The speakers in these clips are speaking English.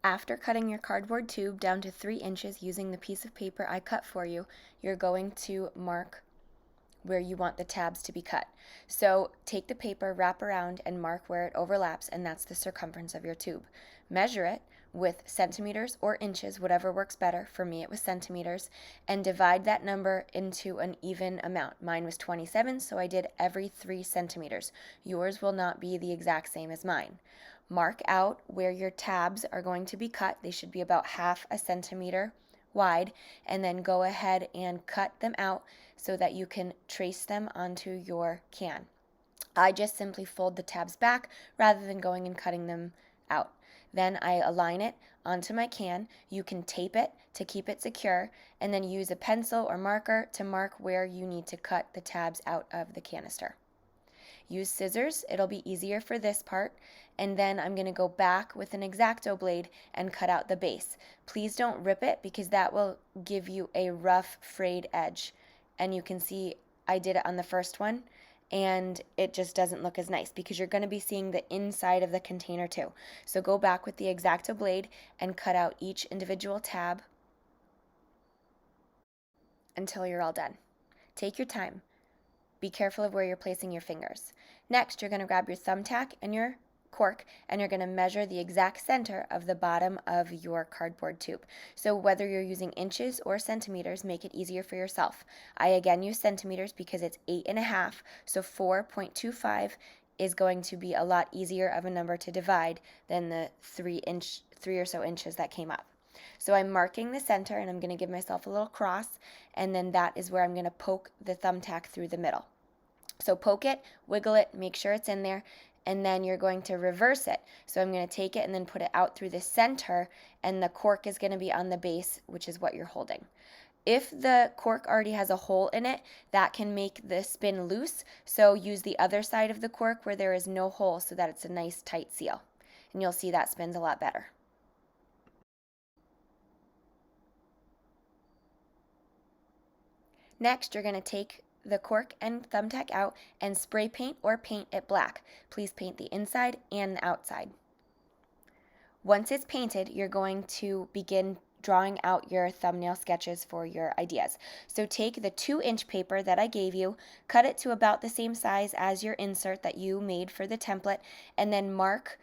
After cutting your cardboard tube down to 3 inches using the piece of paper I cut for you, you're going to mark where you want the tabs to be cut. So take the paper, wrap around, and mark where it overlaps, and that's the circumference of your tube. Measure it with centimeters or inches, whatever works better. For me, it was centimeters, and divide that number into an even amount. Mine was 27, so I did every 3 centimeters. Yours will not be the exact same as mine. Mark out where your tabs are going to be cut. They should be about half a centimeter wide, and then go ahead and cut them out so that you can trace them onto your can. I just simply fold the tabs back rather than going and cutting them out. Then I align it onto my can. You can tape it to keep it secure, and then use a pencil or marker to mark where you need to cut the tabs out of the canister. Use scissors, it'll be easier for this part, and then I'm going to go back with an X-Acto blade and cut out the base. Please don't rip it because that will give you a rough, frayed edge. And you can see I did it on the first one, and it just doesn't look as nice because you're going to be seeing the inside of the container too. So go back with the X-Acto blade and cut out each individual tab until you're all done. Take your time. Be careful of where you're placing your fingers. Next, you're going to grab your thumbtack and your cork, and you're going to measure the exact center of the bottom of your cardboard tube. So whether you're using inches or centimeters, make it easier for yourself. I again use centimeters because it's 8.5, so 4.25 is going to be a lot easier of a number to divide than the 3 or so inches that came up. So I'm marking the center, and I'm going to give myself a little cross, and then that is where I'm going to poke the thumbtack through the middle. So poke it, wiggle it, make sure it's in there, and then you're going to reverse it. So I'm going to take it and then put it out through the center, and the cork is going to be on the base, which is what you're holding. If the cork already has a hole in it, that can make the spin loose, so use the other side of the cork where there is no hole so that it's a nice tight seal. And you'll see that spins a lot better. Next, you're going to take the cork and thumbtack out and spray paint or paint it black. Please paint the inside and the outside. Once it's painted, you're going to begin drawing out your thumbnail sketches for your ideas. So take the 2-inch paper that I gave you, cut it to about the same size as your insert that you made for the template, and then mark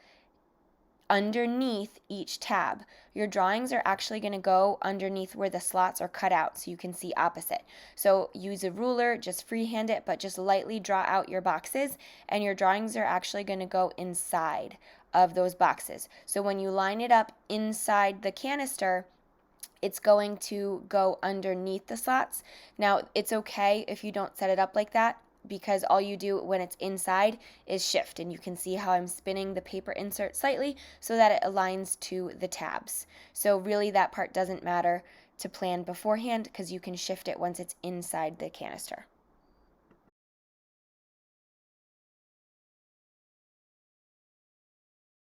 underneath each tab. Your drawings are actually going to go underneath where the slots are cut out so you can see opposite. So use a ruler, just freehand it, but just lightly draw out your boxes, and your drawings are actually going to go inside of those boxes. So when you line it up inside the canister, it's going to go underneath the slots. Now, it's okay if you don't set it up like that, because all you do when it's inside is shift, and you can see how I'm spinning the paper insert slightly so that it aligns to the tabs. So really that part doesn't matter to plan beforehand because you can shift it once it's inside the canister.